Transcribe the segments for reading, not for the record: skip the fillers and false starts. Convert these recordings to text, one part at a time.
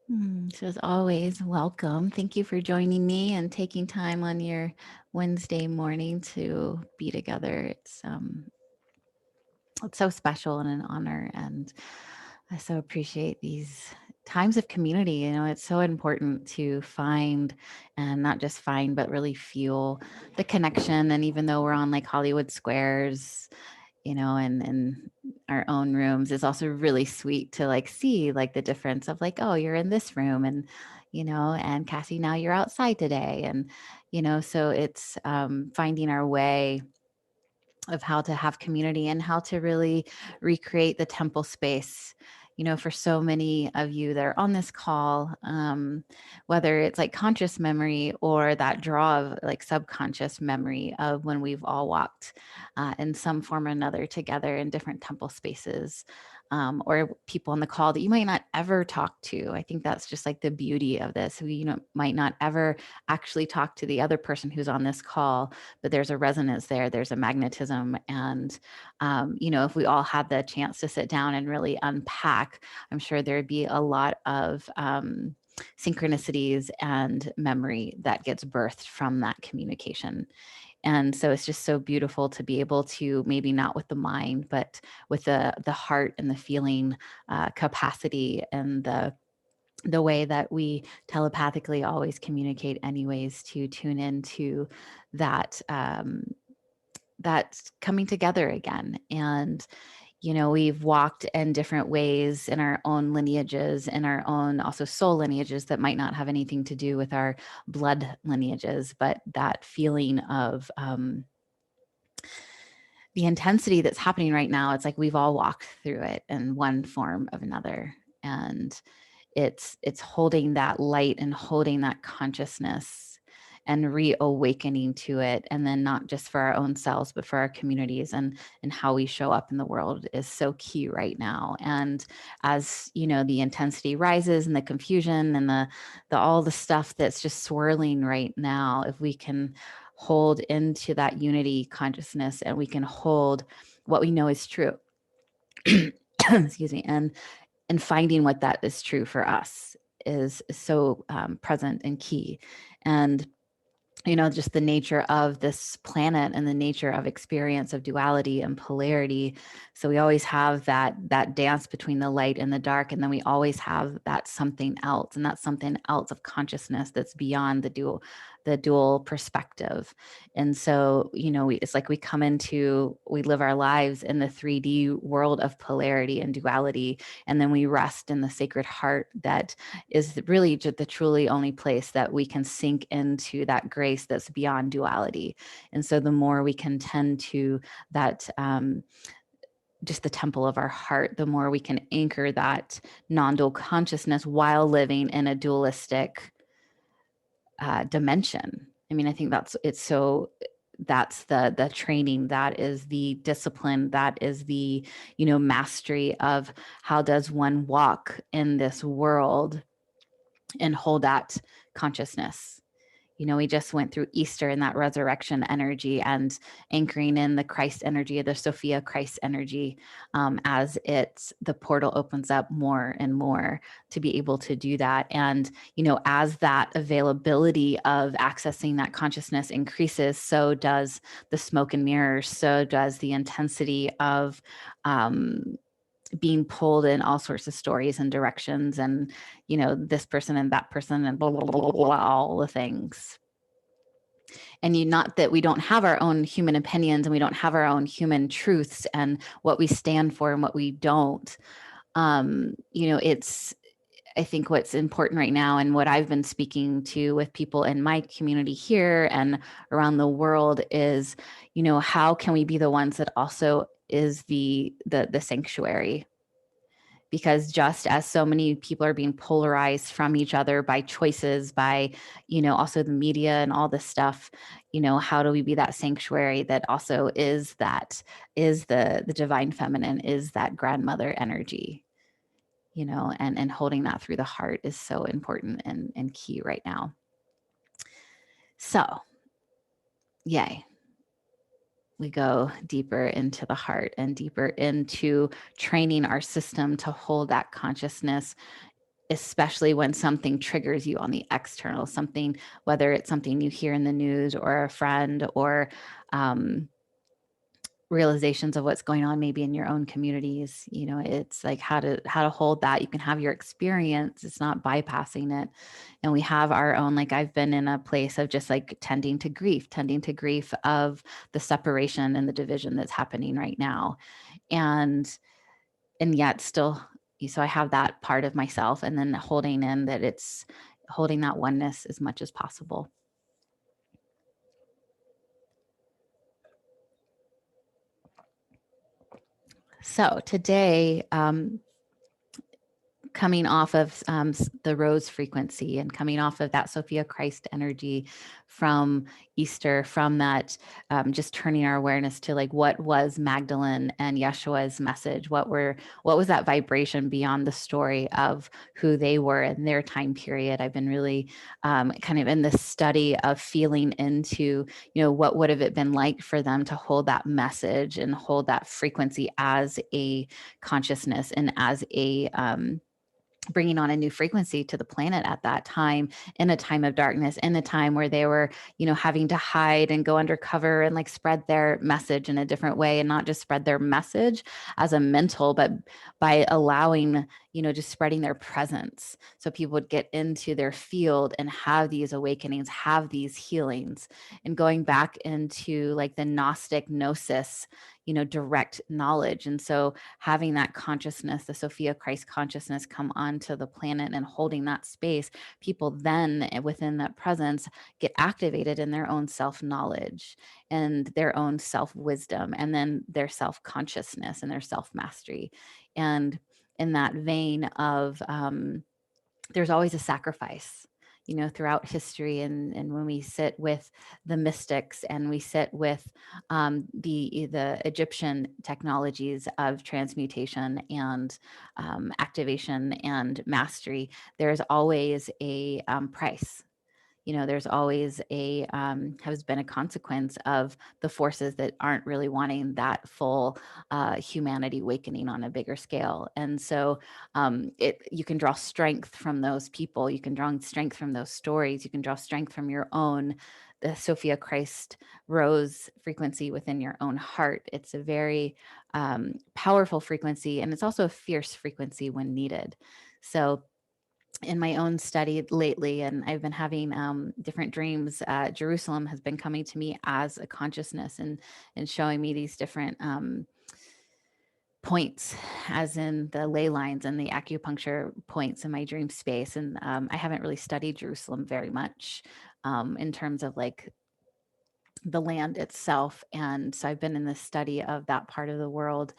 So as always, welcome. Thank you for joining me and taking time on your Wednesday morning to be together. It's so special and an honor, and I so appreciate these times of community. It's so important to find and not just find, but really feel the connection. And even though we're on like Hollywood Squares, and our own rooms, is also really sweet to like see like the difference of like, oh, you're in this room, and Cassie, now you're outside today. And so it's finding our way of how to have community and how to really recreate the temple space. For so many of you that are on this call, whether it's like conscious memory or that draw of like subconscious memory of when we've all walked in some form or another together in different temple spaces, or people on the call that you might not ever talk to. I think that's just like the beauty of this. We, might not ever actually talk to the other person who's on this call, but there's a resonance there, there's a magnetism. And if we all had the chance to sit down and really unpack, I'm sure there'd be a lot of synchronicities and memory that gets birthed from that communication. And so it's just so beautiful to be able to, maybe not with the mind, but with the heart and the feeling capacity, and the way that we telepathically always communicate anyways, to tune into that that coming together again. And we've walked in different ways in our own lineages, in our own also soul lineages that might not have anything to do with our blood lineages, but that feeling of the intensity that's happening right now, it's like we've all walked through it in one form of another. And it's holding that light and holding that consciousness and reawakening to it, and then not just for our own selves but for our communities, and how we show up in the world is so key right now. And as the intensity rises and the confusion and the all the stuff that's just swirling right now, if we can hold into that unity consciousness, and we can hold what we know is true, excuse me, and finding what that is true for us is so present and key. And just the nature of this planet and the nature of experience of duality and polarity. So we always have that dance between the light and the dark, and then we always have that something else, and that something else of consciousness that's beyond the dual perspective. And so it's like we live our lives in the 3D world of polarity and duality, and then we rest in the sacred heart that is really just the truly only place that we can sink into that grace that's beyond duality. And so the more we can tend to that, just the temple of our heart, the more we can anchor that non-dual consciousness while living in a dualistic dimension. I mean, I think that's the training, that is the discipline, that is the mastery of how does one walk in this world and hold that consciousness. We just went through Easter and that resurrection energy, and anchoring in the Christ energy, the Sophia Christ energy, as the portal opens up more and more to be able to do that. And, as that availability of accessing that consciousness increases, so does the smoke and mirrors, so does the intensity of, being pulled in all sorts of stories and directions, and this person and that person and blah blah blah, blah, blah, all the things. And not that we don't have our own human opinions, and we don't have our own human truths and what we stand for and what we don't. It's, I think what's important right now, and what I've been speaking to with people in my community here and around the world, is how can we be the ones that also is the sanctuary? Because just as so many people are being polarized from each other by choices, by also the media and all this stuff, how do we be that sanctuary that also is the divine feminine, is that grandmother energy? And holding that through the heart is so important and key right now. So yay, we go deeper into the heart and deeper into training our system to hold that consciousness especially when something triggers you on the external, something, whether it's something you hear in the news or a friend, or realizations of what's going on maybe in your own communities. It's like how to hold that. You can have your experience, it's not bypassing it. And we have our own, like I've been in a place of just like tending to grief of the separation and the division that's happening right now. And yet still, so I have that part of myself, and then holding in that, it's holding that oneness as much as possible. So today, coming off of the rose frequency and coming off of that Sophia Christ energy from Easter, from that, just turning our awareness to like what was Magdalene and Yeshua's message, what was that vibration beyond the story of who they were in their time period. I've been really kind of in this study of feeling into, what would have it been like for them to hold that message and hold that frequency as a consciousness and as a bringing on a new frequency to the planet at that time, in a time of darkness, in a time where they were, having to hide and go undercover and like spread their message in a different way, and not just spread their message as a mental, but by allowing, just spreading their presence. So people would get into their field and have these awakenings, have these healings, and going back into like the Gnostic gnosis, direct knowledge. And so having that consciousness, the Sophia Christ consciousness, come onto the planet and holding that space, people then within that presence get activated in their own self-knowledge and their own self-wisdom, and then their self-consciousness and their self-mastery. And in that vein of, there's always a sacrifice, throughout history. And when we sit with the mystics and we sit with the Egyptian technologies of transmutation and activation and mastery, there's always a price. There's always has been a consequence of the forces that aren't really wanting that full humanity awakening on a bigger scale. And so you can draw strength from those people. You can draw strength from those stories. You can draw strength from your own, the Sophia Christ rose frequency within your own heart. It's a very powerful frequency, and it's also a fierce frequency when needed. So in my own study lately, and I've been having different dreams, Jerusalem has been coming to me as a consciousness, and showing me these different points, as in the ley lines and the acupuncture points in my dream space. And I haven't really studied Jerusalem very much in terms of like the land itself. And so I've been in the study of that part of the world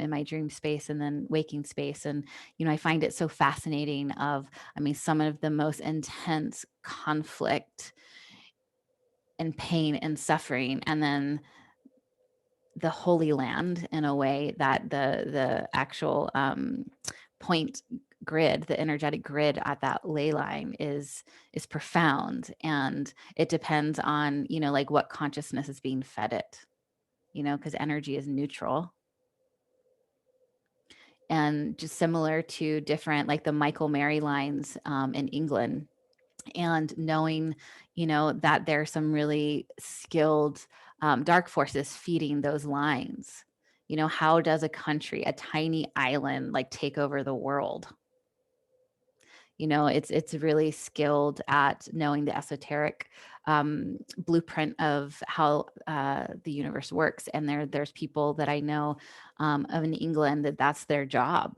in my dream space and then waking space. And, I find it so fascinating some of the most intense conflict and pain and suffering. And then the Holy Land, in a way that the actual point grid, the energetic grid at that ley line is profound. And it depends on, like what consciousness is being fed it, because energy is neutral. And just similar to different, like the Michael Mary lines in England, and knowing, that there's some really skilled dark forces feeding those lines. How does a country, a tiny island, like take over the world? It's really skilled at knowing the esoteric blueprint of how the universe works. And there's people that I know of in England that's their job.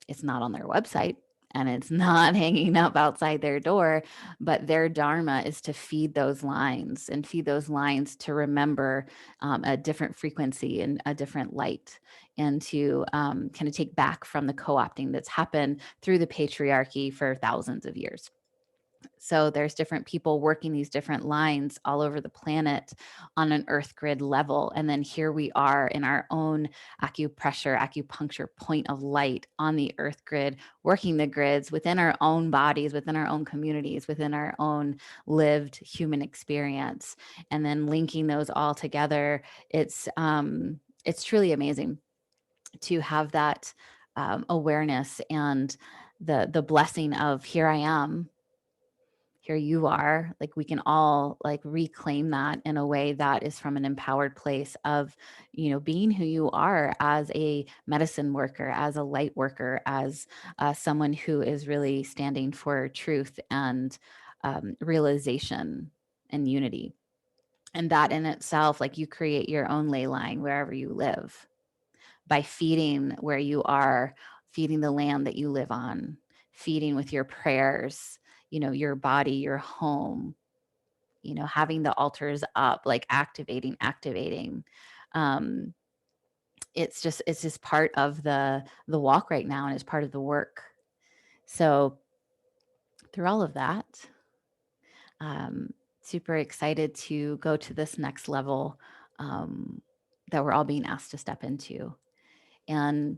It's not on their website, and it's not hanging up outside their door, but their dharma is to feed those lines, and feed those lines to remember a different frequency and a different light, and to kind of take back from the co-opting that's happened through the patriarchy for thousands of years. So there's different people working these different lines all over the planet on an earth grid level. And then here we are in our own acupuncture point of light on the earth grid, working the grids within our own bodies, within our own communities, within our own lived human experience, and then linking those all together. It's truly amazing to have that awareness. And the blessing of here I am, here you are. Like we can all like reclaim that in a way that is from an empowered place of, being who you are as a medicine worker, as a light worker, as someone who is really standing for truth and realization and unity. And that in itself, like you create your own ley line wherever you live by feeding where you are, feeding the land that you live on, feeding with your prayers, your body, your home, having the altars up, like activating. Um, it's just part of the walk right now, and it's part of the work. So through all of that, um, super excited to go to this next level that we're all being asked to step into. And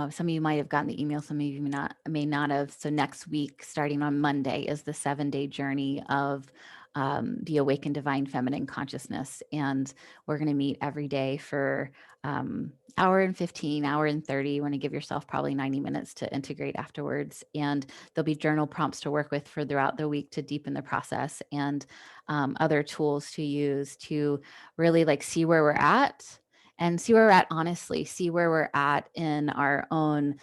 some of you might have gotten the email, some of you may not have. So next week, starting on Monday, is the 7-day journey of the awakened divine feminine consciousness, and we're going to meet every day for hour and 15, hour and 30. You want to give yourself probably 90 minutes to integrate afterwards, and there'll be journal prompts to work with for throughout the week to deepen the process, and other tools to use to really like see where we're at and see where we're at honestly, see where we're at in our own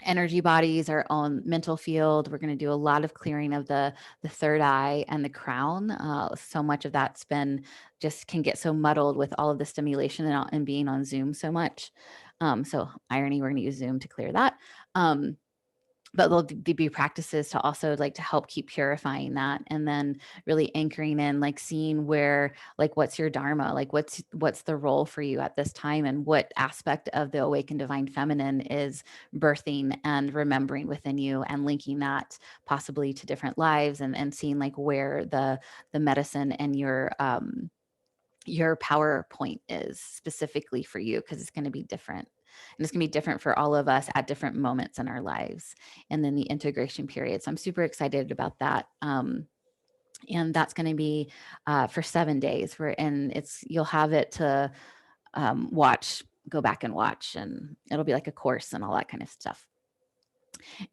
energy bodies, our own mental field. We're going to do a lot of clearing of the third eye and the crown. So much of that's been just can get so muddled with all of the stimulation and being on Zoom so much. So irony, we're going to use Zoom to clear that. But there'll be practices to also like to help keep purifying that, and then really anchoring in, like seeing where, like what's your dharma, like what's the role for you at this time, and what aspect of the awakened divine feminine is birthing and remembering within you, and linking that possibly to different lives, and seeing like where the medicine and your power point is specifically for you, because it's going to be different. And it's going to be different for all of us at different moments in our lives. And then the integration period. So I'm super excited about that. And that's going to be for 7 days. And you'll have it to go back and watch, and it'll be like a course and all that kind of stuff.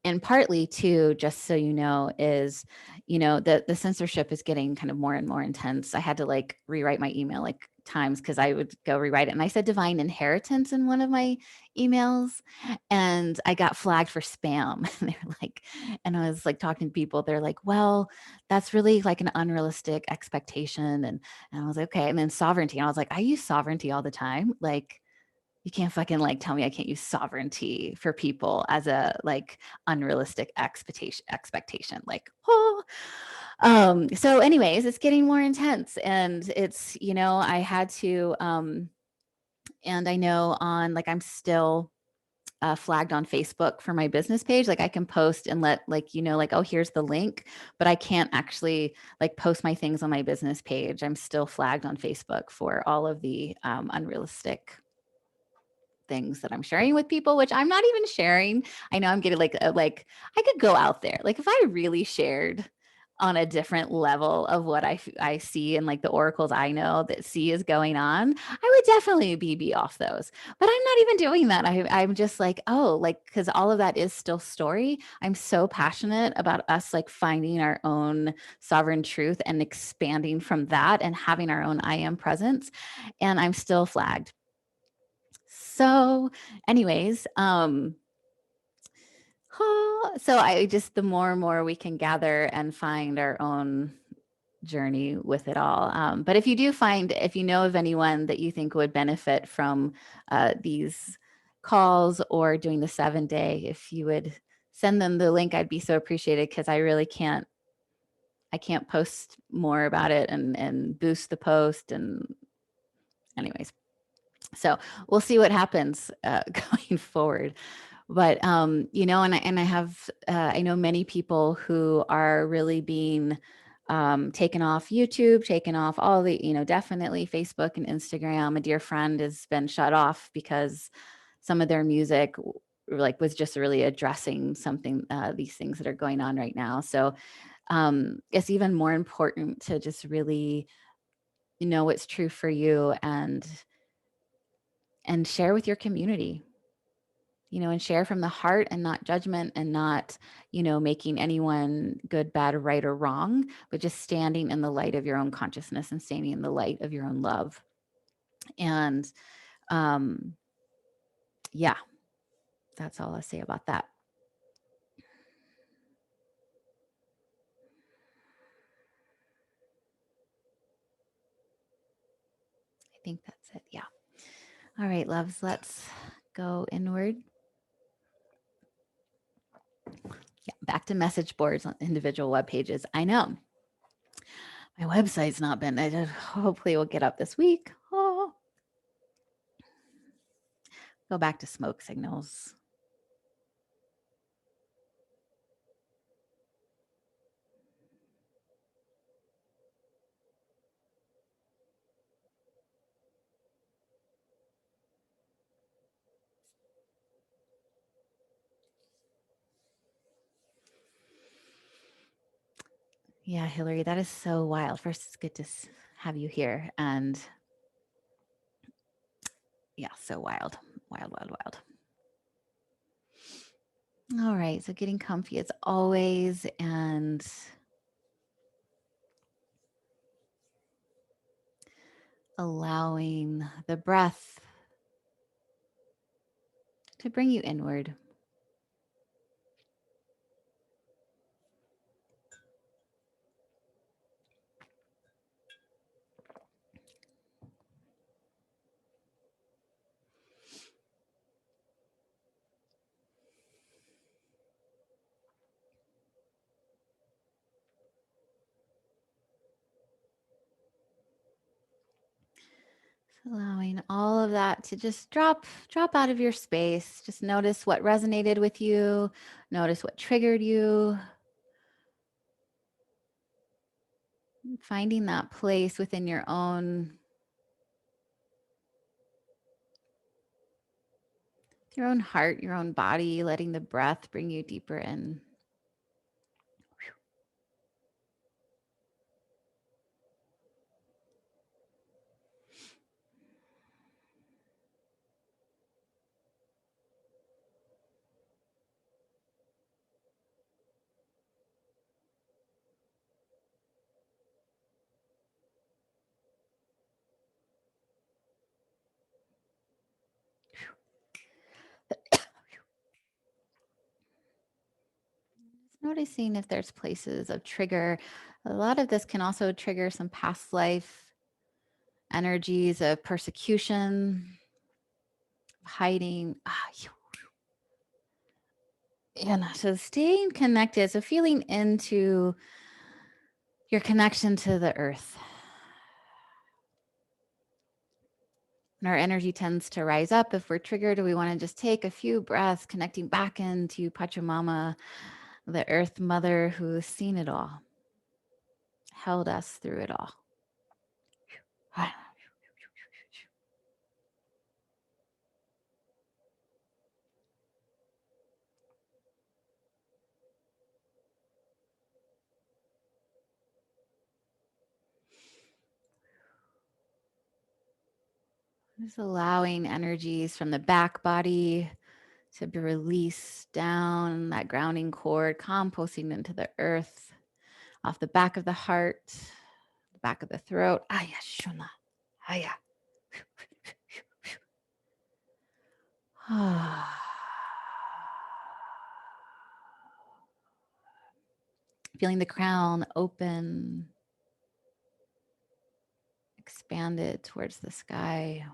And partly too, just so you know, is the censorship is getting kind of more and more intense. I had to like rewrite my email like times, because I would go rewrite it, and I said divine inheritance in one of my emails, and I got flagged for spam. And they're like, and I was like talking to people, they're like, well, that's really like an unrealistic expectation. And I was like, okay. And then sovereignty, and I was like, I use sovereignty all the time. Like, you can't fucking like tell me I can't use sovereignty for people as a like unrealistic expectation. Like, oh. So anyways, it's getting more intense, and it's, I had to and I know on like I'm still flagged on Facebook for my business page. Like I can post and let like, like, oh, here's the link, but I can't actually like post my things on my business page. I'm still flagged on Facebook for all of the unrealistic things that I'm sharing with people, which I'm not even sharing. I know I'm getting like I could go out there. Like if I really shared on a different level of what I see, and like the oracles I know that see is going on, I would definitely be off those. But I'm not even doing that. I'm just like, oh, like, because all of that is still story. I'm so passionate about us like finding our own sovereign truth and expanding from that and having our own I am presence. And I'm still flagged. So anyways, so I just, the more and more we can gather and find our own journey with it all. But if you know of anyone that you think would benefit from these calls or doing the 7-day, if you would send them the link, I'd be so appreciated, because I can't post more about it and boost the post. And anyways, so we'll see what happens going forward. But and I have I know many people who are really being taken off YouTube, taken off all the, definitely Facebook and Instagram. A dear friend has been shut off because some of their music like was just really addressing something, these things that are going on right now. So it's even more important to just really know what's true for you, and share with your community. and share from the heart and not judgment and not, making anyone good, bad, or right or wrong, but just standing in the light of your own consciousness and standing in the light of your own love. And yeah, that's all I'll say about that. I think that's it. Yeah. All right, loves, let's go inward. Yeah, back to message boards on individual web pages. I know my website's not been, hopefully it will get up this week. Oh. Go back to smoke signals. Yeah, Hillary, that is so wild. First, it's good to have you here. And yeah, so wild, wild, wild, wild. All right, so getting comfy as always, and allowing the breath to bring you inward. Allowing all of that to just drop out of your space. Just notice what resonated with you. Notice what triggered you. Finding that place within your own heart, your own body, letting the breath bring you deeper in. Noticing if there's places of trigger. A lot of this can also trigger some past life energies of persecution, hiding. And so staying connected, so feeling into your connection to the earth. And our energy tends to rise up if we're triggered. We want to just take a few breaths, connecting back into Pachamama, the earth mother who's seen it all, held us through it all. Just allowing energies from the back body to be released down that grounding cord, composting into the earth, off the back of the heart, the back of the throat. Aya shuna. Aya. Feeling the crown open, expanded towards the sky.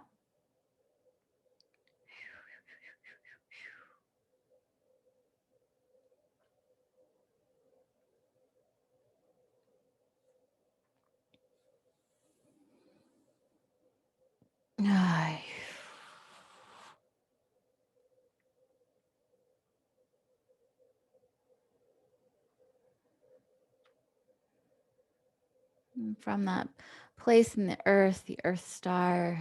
And from that place in the earth star,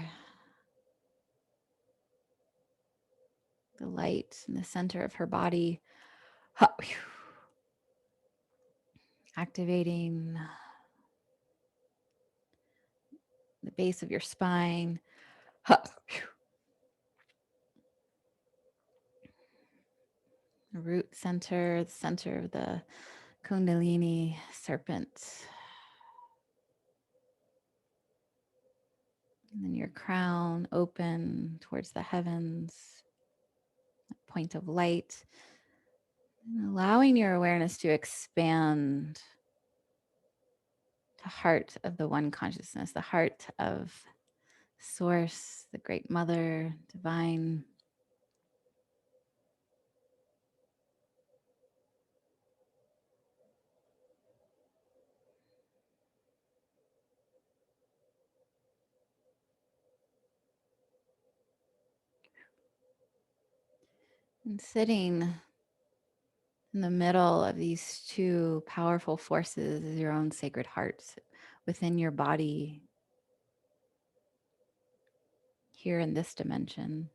the light in the center of her body, activating the base of your spine. The root center, the center of the Kundalini serpent. And then your crown open towards the heavens, point of light, and allowing your awareness to expand to heart of the one consciousness, the heart of source, the great mother, divine. And sitting in the middle of these two powerful forces is your own sacred heart within your body here in this dimension.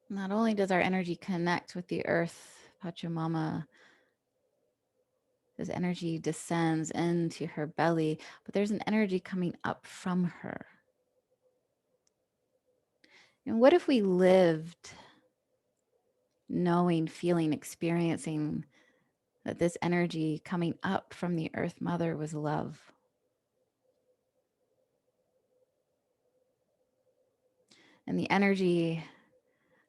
Not only does our energy connect with the earth, Pachamama, this energy descends into her belly, but there's an energy coming up from her. And what if we lived knowing, feeling, experiencing that this energy coming up from the Earth Mother was love? And the energy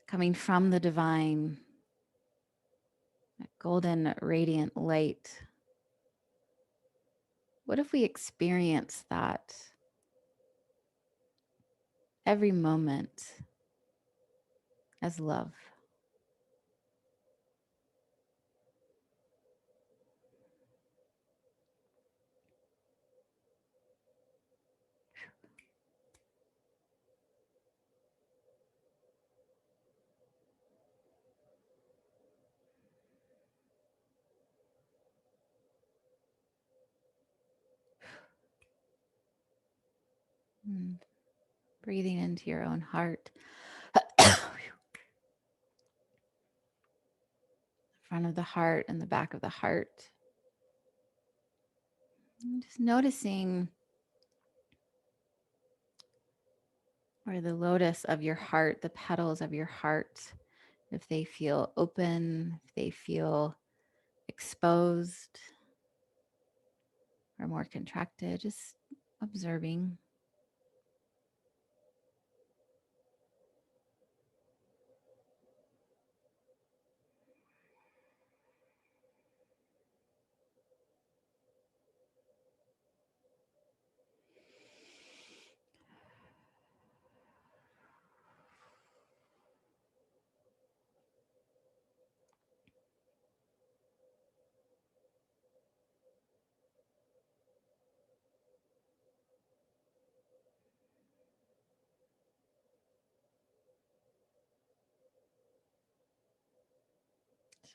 coming from the divine, that golden radiant light. What if we experience that every moment as love? And breathing into your own heart. Front of the heart and the back of the heart. And just noticing where the lotus of your heart, the petals of your heart, if they feel open, if they feel exposed or more contracted, just observing.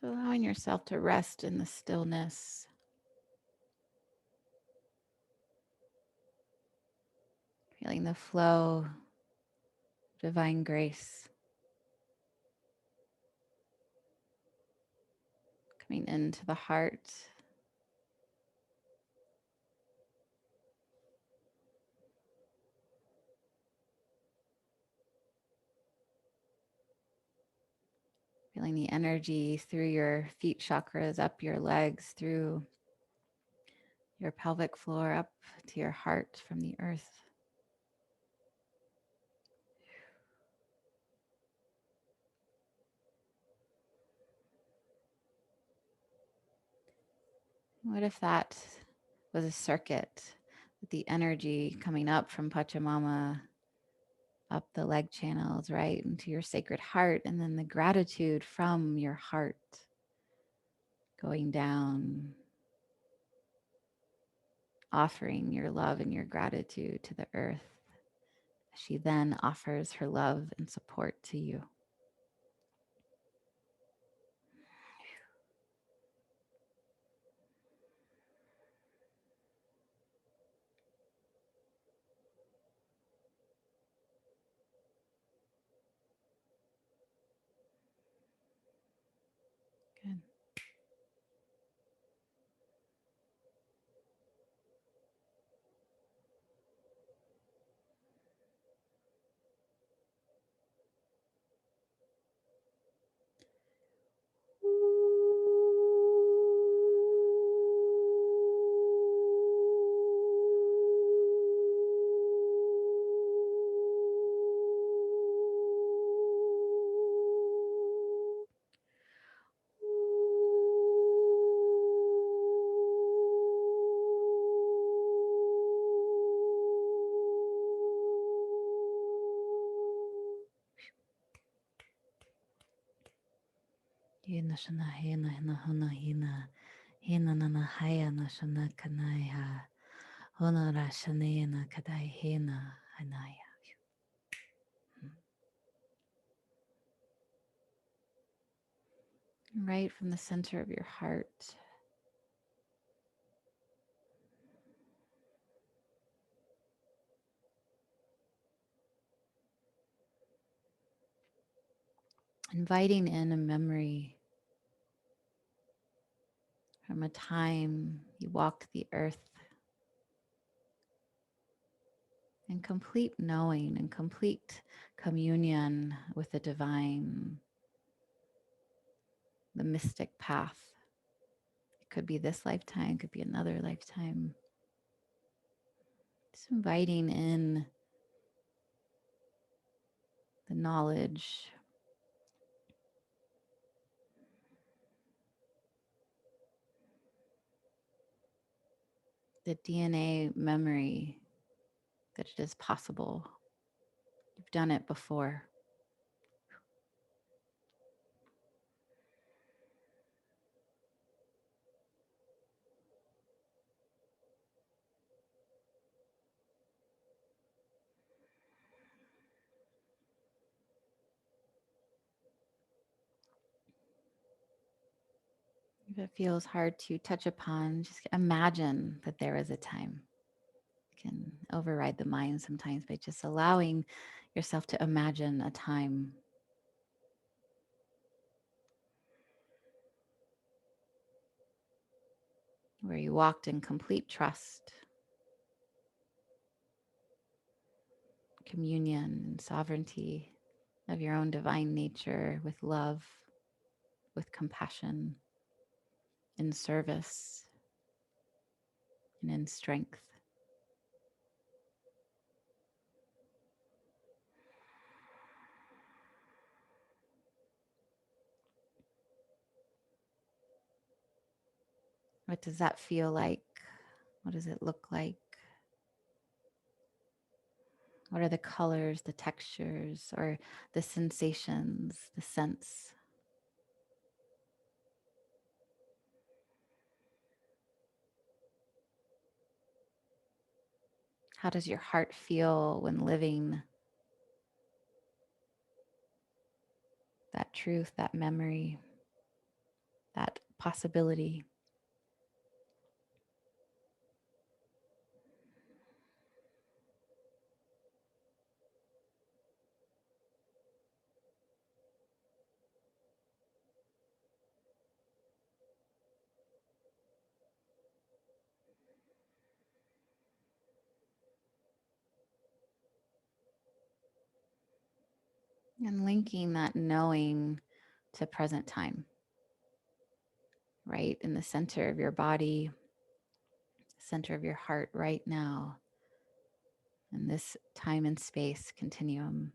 So allowing yourself to rest in the stillness, feeling the flow of divine grace coming into the heart. Feeling the energy through your feet chakras, up your legs, through your pelvic floor, up to your heart from the earth. What if that was a circuit with the energy coming up from Pachamama, up the leg channels, right into your sacred heart, and then the gratitude from your heart going down, offering your love and your gratitude to the earth. She then offers her love and support to you. Good. Hina shana hina hina hona hina. Hina nana haya na shana kanaya. Hona ra shana na kadai hina hanaya. Right from the center of your heart, inviting in a memory from a time you walked the earth in complete knowing and complete communion with the divine, the mystic path. It could be this lifetime, could be another lifetime. Just inviting in the knowledge, the DNA memory that it is possible. You've done it before. If it feels hard to touch upon, just imagine that there is a time. You can override the mind sometimes by just allowing yourself to imagine a time where you walked in complete trust, communion, and sovereignty of your own divine nature with love, with compassion, in service, and in strength. What does that feel like? What does it look like? What are the colors, the textures, or the sensations, the sense? How does your heart feel when living that truth, that memory, that possibility? And linking that knowing to present time, right in the center of your body, center of your heart right now, in this time and space continuum.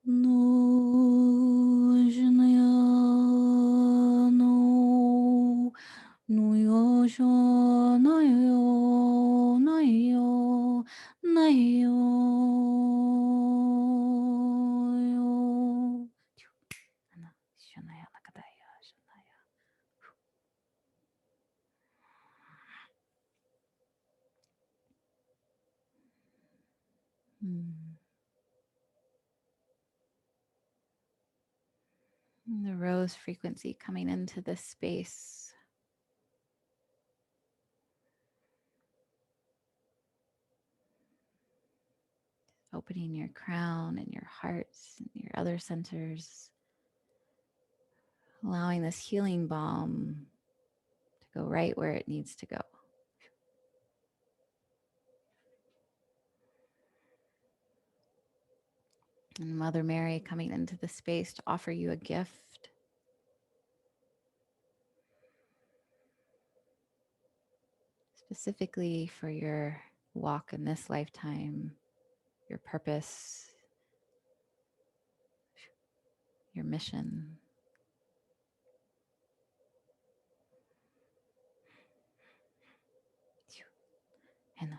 No, Janaya, no, no, yo, no, yo, no, yo, no, yo, yo. Shanaya, Lakadaya, Shanaya. And the rose frequency coming into this space, opening your crown and your hearts and your other centers, allowing this healing balm to go right where it needs to go. And Mother Mary coming into the space to offer you a gift, specifically for your walk in this lifetime, your purpose, your mission. And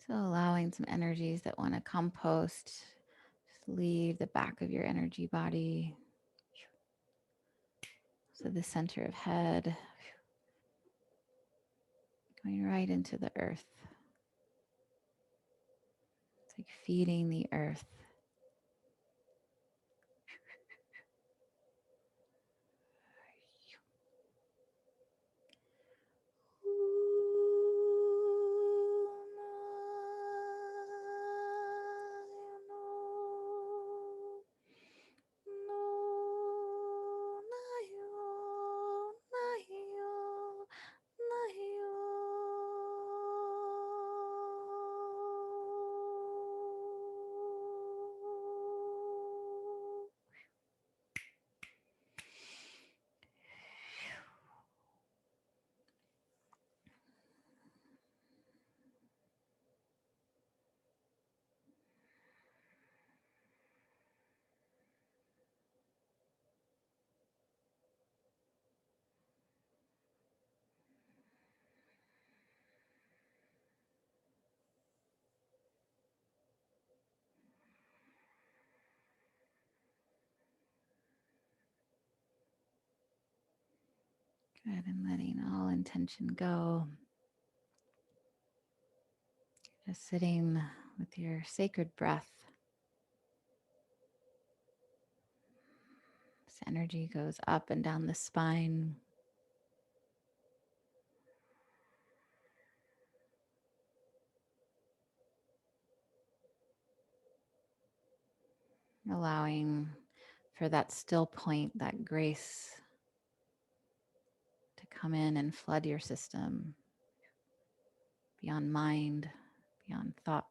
so allowing some energies that want to compost, just leave the back of your energy body. So the center of head, going right into the earth. It's like feeding the earth. Good, and letting all intention go. Just sitting with your sacred breath. This energy goes up and down the spine. Allowing for that still point, that grace to come in and flood your system beyond mind, beyond thought.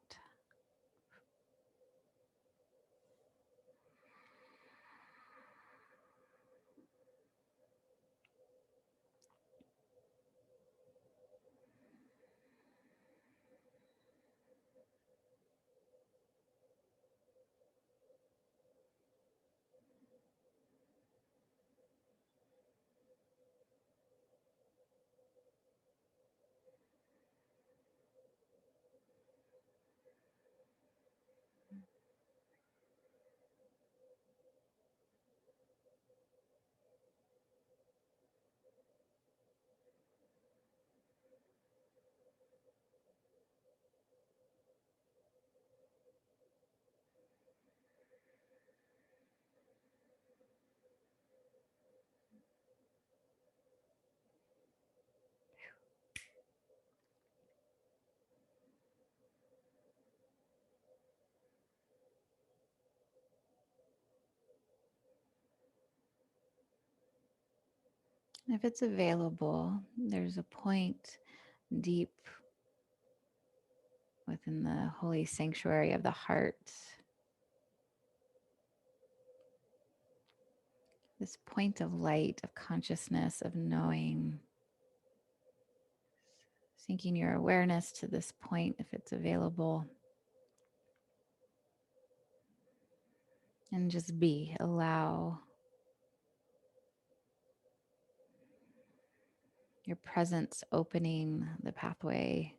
If it's available, there's a point deep within the holy sanctuary of the heart. This point of light, of consciousness, of knowing. Sinking your awareness to this point if it's available. and just be, allow your presence opening the pathway.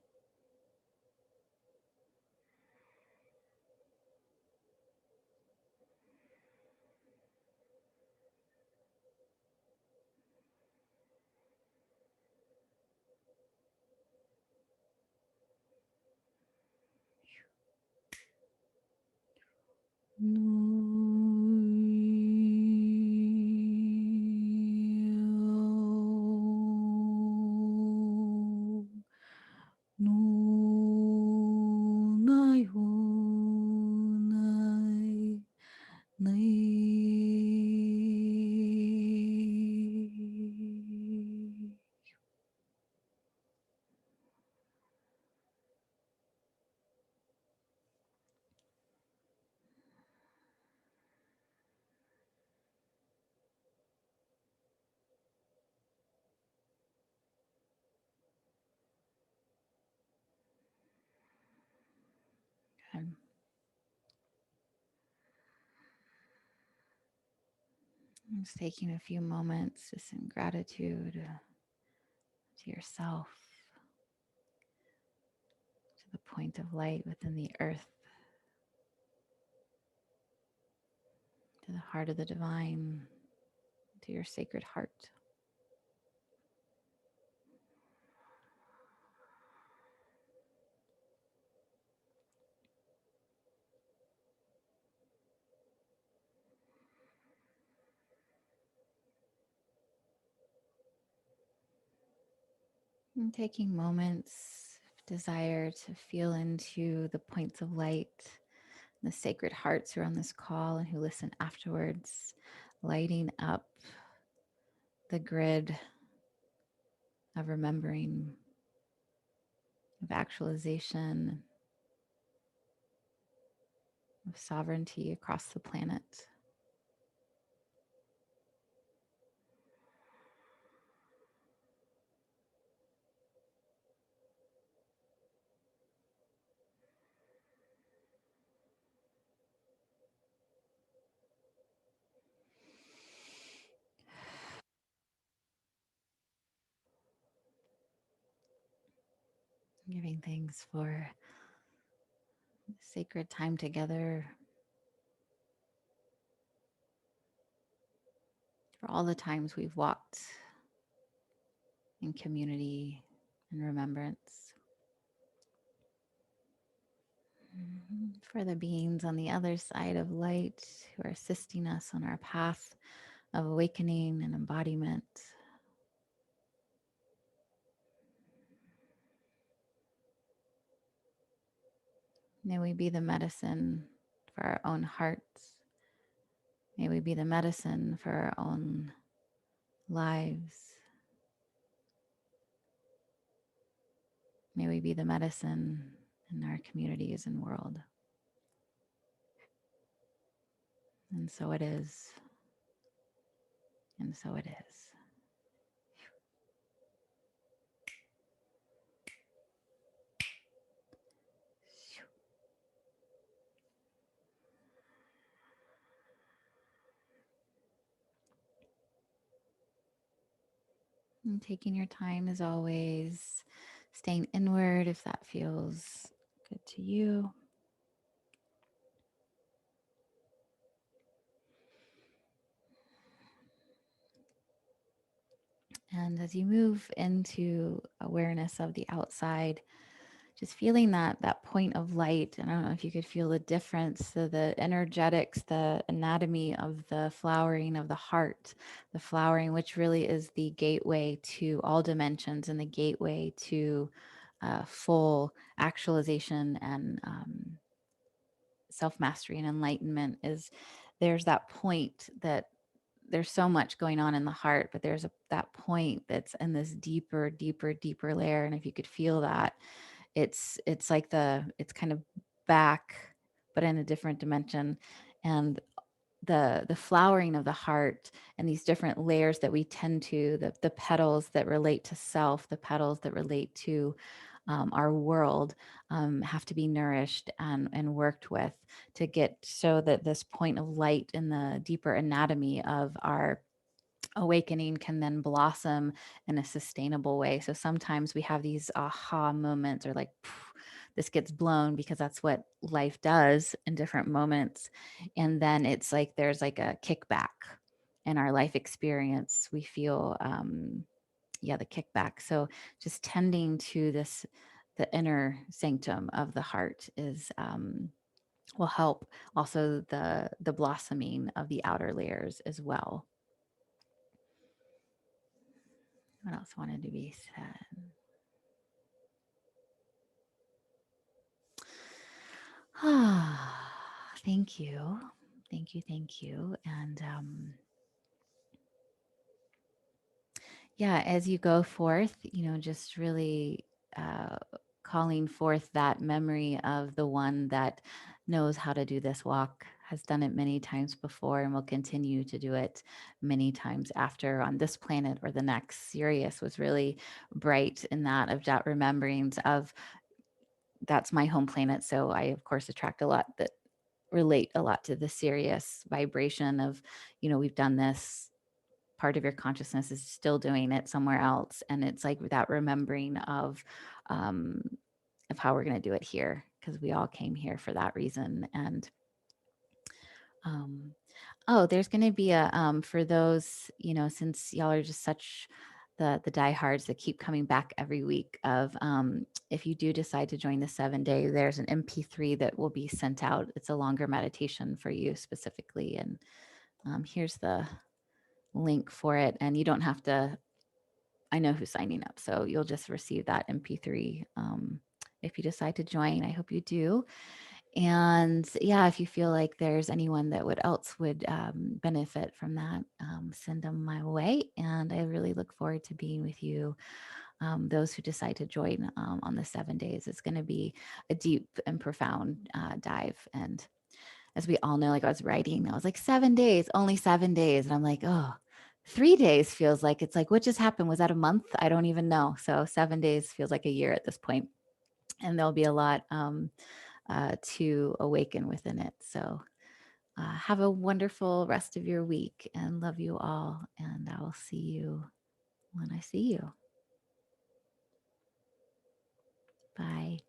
I'm just taking a few moments just in gratitude to yourself, to the point of light within the earth, to the heart of the divine, to your sacred heart. And taking moments, if desire, to feel into the points of light, the sacred hearts who are on this call and who listen afterwards, lighting up the grid of remembering, of actualization, of sovereignty across the planet. Giving thanks for sacred time together, for all the times we've walked in community and remembrance, for the beings on the other side of light who are assisting us on our path of awakening and embodiment. May we be the medicine for our own hearts. May we be the medicine for our own lives. May we be the medicine in our communities and world. And so it is. And so it is. And taking your time as always, staying inward if that feels good to you. And as you move into awareness of the outside, just feeling that point of light. And I don't know if you could feel the difference, the energetics, the anatomy of the flowering of the heart, the flowering, which really is the gateway to all dimensions and the gateway to full actualization and self-mastery and enlightenment. Is there's that point that there's so much going on in the heart, but there's that point that's in this deeper, deeper, deeper layer. And if you could feel that, it's like it's kind of back, but in a different dimension. And the flowering of the heart and these different layers that we tend to, the petals that relate to self, the petals that relate to our world have to be nourished and worked with to get so that this point of light in the deeper anatomy of our awakening can then blossom in a sustainable way. So sometimes we have these aha moments or like, this gets blown because that's what life does in different moments. And then it's like there's like a kickback in our life experience. We feel, the kickback. So just tending to this, the inner sanctum of the heart is, will help also the blossoming of the outer layers as well. What else wanted to be said? Thank you. Thank you. Thank you. And yeah, as you go forth, just really calling forth that memory of the one that knows how to do this walk, has done it many times before, and will continue to do it many times after on this planet or the next. Sirius was really bright in that of that remembrance of that's my home planet. So I, of course, attract a lot that relate a lot to the Sirius vibration of, we've done this. Part of your consciousness is still doing it somewhere else, and it's like that remembering um, of how we're going to do it here because we all came here for that reason. And um, oh, there's going to be a for those, since y'all are just such the diehards that keep coming back every week of if you do decide to join the 7-day, there's an MP3 that will be sent out. It's a longer meditation for you specifically. And here's the link for it. And you don't have to, I know who's signing up. So you'll just receive that MP3 if you decide to join. I hope you do. And yeah, if you feel like there's anyone that would benefit from that, send them my way. And I really look forward to being with you. Those who decide to join on the 7 days, it's going to be a deep and profound dive. And as we all know, like I was writing, I was like 7 days, only 7 days. And I'm like, oh, 3 days feels like it's like, what just happened? Was that a month? I don't even know. So 7 days feels like a year at this point. And there'll be a lot to awaken within it. So have a wonderful rest of your week and love you all. And I will see you when I see you. Bye.